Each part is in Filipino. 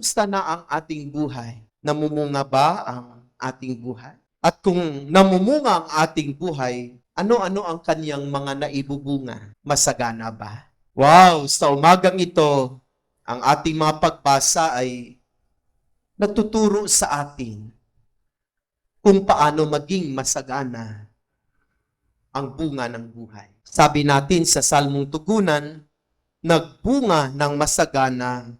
Kumusta na ang ating buhay? Namumunga ba ang ating buhay? At kung namumunga ang ating buhay, ano-ano ang kanyang mga naibubunga? Masagana ba? Wow! Sa umagang ito, ang ating mga pagbasa ay nagtuturo sa atin kung paano maging masagana ang bunga ng buhay. Sabi natin sa Salmong Tugunan, nagbunga ng masagana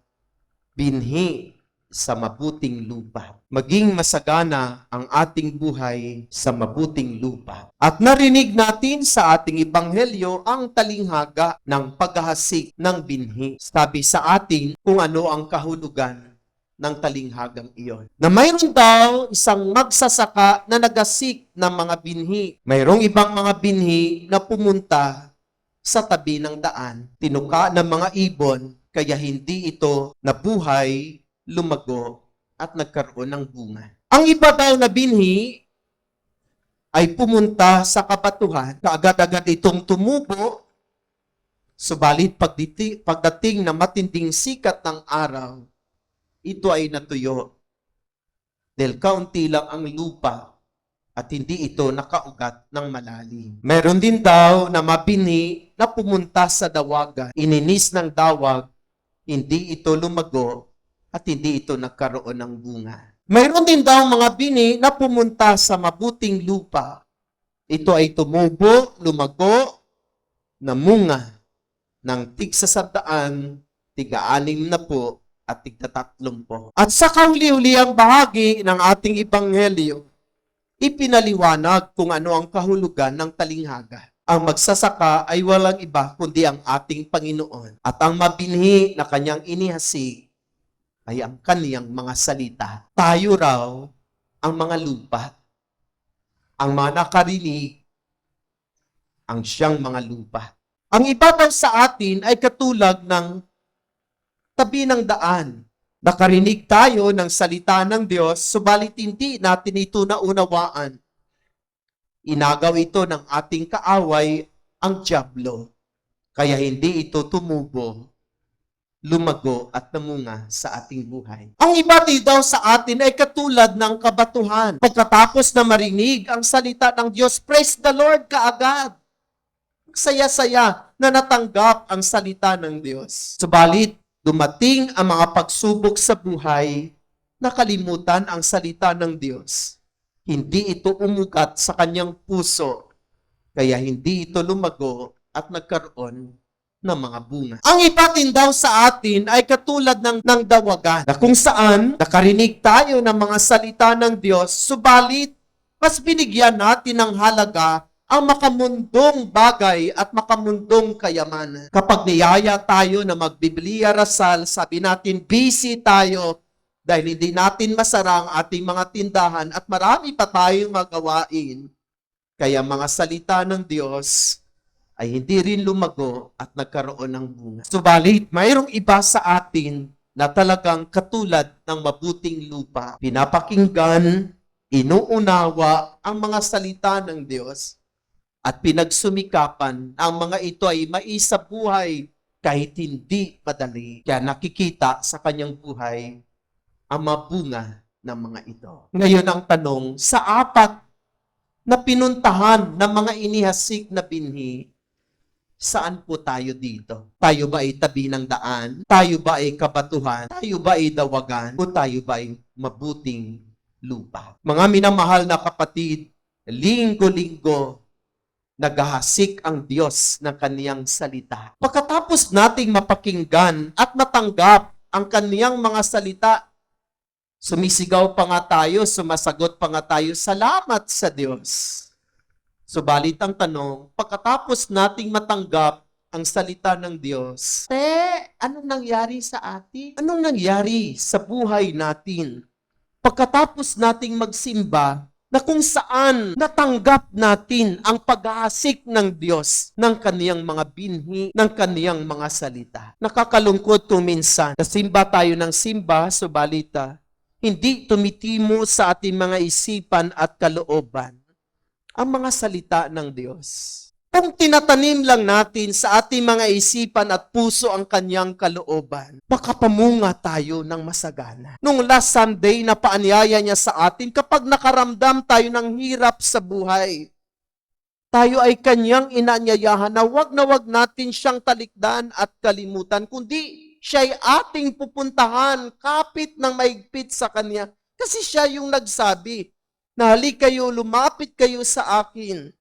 binhi sa mabuting lupa. Maging masagana ang ating buhay sa mabuting lupa. At narinig natin sa ating ebanghelyo ang talinghaga ng paghahasik ng binhi. Sabi sa atin kung ano ang kahulugan ng talinghagang iyon. Na mayroon daw isang magsasaka na nagasik ng mga binhi. Mayroong ibang mga binhi na pumunta sa tabi ng daan. Tinuka ng mga ibon, kaya hindi ito nabuhay, lumago, at nagkaroon ng bunga. Ang iba daw na binhi ay pumunta sa kabatuhan, kaagad-agad itong tumubo, subalit pagdating na matinding sikat ng araw, ito ay natuyo. Dahil kaunti lang ang lupa at hindi ito nakaugat ng malalim. Meron din daw na mabini na pumunta sa dawagan. Ininis ng dawag, hindi ito lumago at hindi ito nagkaroon ng bunga. Mayroon din daw mga bini na pumunta sa mabuting lupa. Ito ay tumubo, lumago, namunga ng tig-100, tig-60 at tig-30. At sa kauli-uliang bahagi ng ating ebanghelyo, ipinaliwanag kung ano ang kahulugan ng talinghaga. Ang magsasaka ay walang iba kundi ang ating Panginoon. At ang mabinhi na kanyang inihasik ay ang kaniyang mga salita. Tayo raw ang mga lupa. Ang mga nakarinig ang siyang mga lupa. Ang iba daw sa atin ay katulad ng tabi ng daan. Nakarinig tayo ng salita ng Diyos, subalit hindi natin ito naunawaan. Inagaw ito ng ating kaaway, ang dyablo. Kaya hindi ito tumubo, lumago at namunga sa ating buhay. Ang iba daw sa atin ay katulad ng kabatuhan. Pagkatapos na marinig ang salita ng Diyos, praise the Lord kaagad. Saya-saya na natanggap ang salita ng Diyos. Subalit, dumating ang mga pagsubok sa buhay, nakalimutan ang salita ng Diyos. Hindi ito umugat sa kanyang puso, kaya hindi ito lumago at nagkaroon ng mga bunga. Ang iba din daw sa atin ay katulad ng dawagan, na kung saan nakarinig tayo ng mga salita ng Diyos, subalit mas binigyan natin ng halaga ang makamundong bagay at makamundong kayamanan. Kapag niyaya tayo na magbibliya rasal, sabi natin busy tayo dahil hindi natin masara ang ating mga tindahan at marami pa tayong magawain. Kaya mga salita ng Diyos ay hindi rin lumago at nagkaroon ng bunga. Subalit, mayroong iba sa atin na talagang katulad ng mabuting lupa. Pinapakinggan, inuunawa ang mga salita ng Diyos at pinagsumikapan ang mga ito ay maisabuhay kahit hindi madali. Kaya nakikita sa kanyang buhay ang mabunga ng mga ito. Ngayon ang tanong, sa apat na pinuntahan ng mga inihasik na binhi, saan po tayo dito? Tayo ba ay tabi ng daan? Tayo ba ay kabatuhan? Tayo ba ay dawagan? O tayo ba ay mabuting lupa? Mga minamahal na kapatid, linggo-linggo, naghahasik ang Diyos ng kaniyang salita. Pagkatapos nating mapakinggan at matanggap ang kaniyang mga salita, sumisigaw pa nga tayo, sumasagot pa nga tayo, salamat sa Diyos. Subalit ang tanong, pagkatapos nating matanggap ang salita ng Diyos, anong nangyari sa atin? Anong nangyari sa buhay natin? Pagkatapos nating magsimba, na kung saan natanggap natin ang paghahasik ng Diyos ng kaniyang mga binhi, ng kaniyang mga salita. Nakakalungkot kung minsan, nasimba tayo ng simba, subalita, hindi tumitimo sa ating mga isipan at kalooban ang mga salita ng Diyos. Kung tinatanim lang natin sa ating mga isipan at puso ang kanyang kalooban, makapamunga tayo ng masagana. Nung last Sunday na paanyaya niya sa atin, kapag nakaramdam tayo ng hirap sa buhay, tayo ay kanyang inaanyayahan na wag natin siyang talikdan at kalimutan, kundi siya ay ating pupuntahan, kapit ng maigpit sa kanya. Kasi siya yung nagsabi na halik kayo, lumapit kayo sa akin,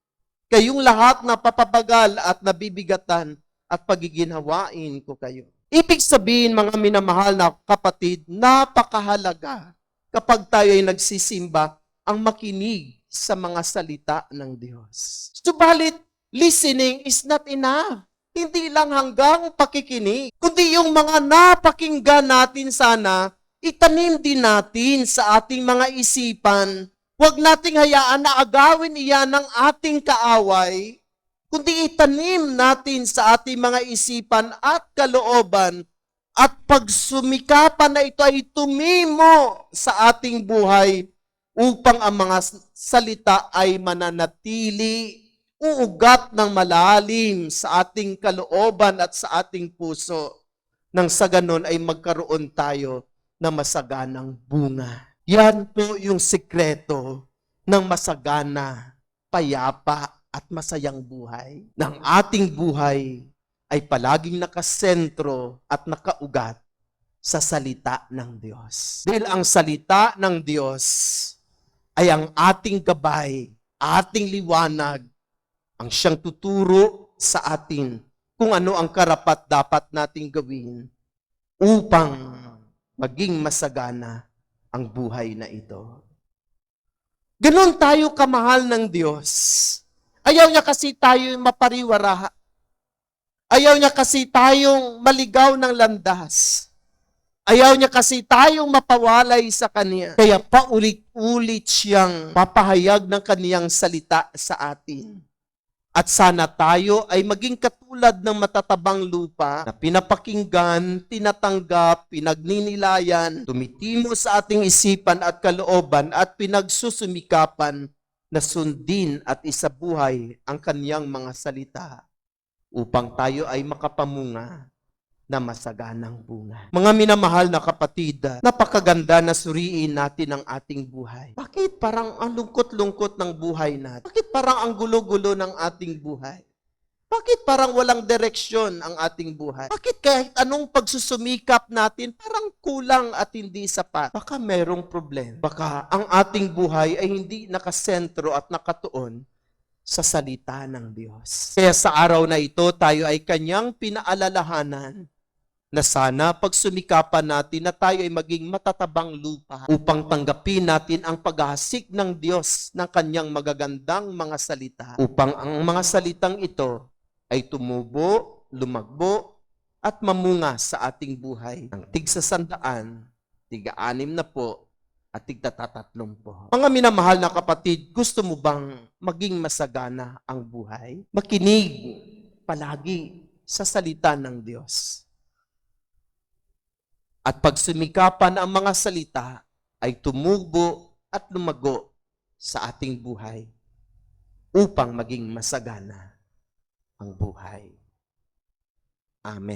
kayong lahat na papabagal at nabibigatan at pagiginhawain ko kayo. Ibig sabihin, mga minamahal na kapatid, napakahalaga kapag tayo ay nagsisimba ang makinig sa mga salita ng Diyos. Subalit, listening is not enough. Hindi lang hanggang pakikinig, kundi yung mga napakinggan natin sana, itanim din natin sa ating mga isipan. Huwag nating hayaan na agawin iyan ng ating kaaway, kundi itanim natin sa ating mga isipan at kalooban at pagsumikapan na ito ay tumimo sa ating buhay upang ang mga salita ay mananatili, uugat ng malalim sa ating kalooban at sa ating puso. Nang sa ganon ay magkaroon tayo ng masaganang bunga. Yan po yung sikreto ng masagana, payapa at masayang buhay. Ng ating buhay ay palaging nakasentro at nakaugat sa salita ng Diyos. Dahil ang salita ng Diyos ay ang ating gabay, ating liwanag, ang siyang tuturo sa atin kung ano ang karapat-dapat nating gawin upang maging masagana ang buhay na ito. Ganon tayo kamahal ng Diyos. Ayaw niya kasi tayo mapariwara. Ayaw niya kasi tayong maligaw ng landas. Ayaw niya kasi tayong mapawalay sa Kanya. Kaya paulit-ulit siyang papahayag ng Kaniyang salita sa atin. At sana tayo ay maging katulad ng matatabang lupa na pinapakinggan, tinatanggap, pinagninilayan, tumitimo sa ating isipan at kalooban at pinagsusumikapan na sundin at isabuhay ang Kaniyang mga salita upang tayo ay makapamunga na masaganang bunga. Mga minamahal na kapatid, napakaganda na suriin natin ang ating buhay. Bakit parang ang lungkot-lungkot ng buhay natin? Bakit parang ang gulo-gulo ng ating buhay? Bakit parang walang direksyon ang ating buhay? Bakit kahit anong pagsusumikap natin, parang kulang at hindi sapat? Baka merong problema. Baka ang ating buhay ay hindi nakasentro at nakatuon sa salita ng Diyos. Kaya sa araw na ito, tayo ay Kanyang pinaalalahanan na sana pagsumikapan natin na tayo ay maging matatabang lupa upang tanggapin natin ang paghahasik ng Diyos ng Kanyang magagandang mga salita upang ang mga salitang ito ay tumubo, lumagbo, at mamunga sa ating buhay ng tig-100, tig-60, at tig-30. Mga minamahal na kapatid, gusto mo bang maging masagana ang buhay? Makinig palagi sa salita ng Diyos. At pagsumikapan ang mga salita ay tumubo at lumago sa ating buhay upang maging masagana ang buhay. Amen.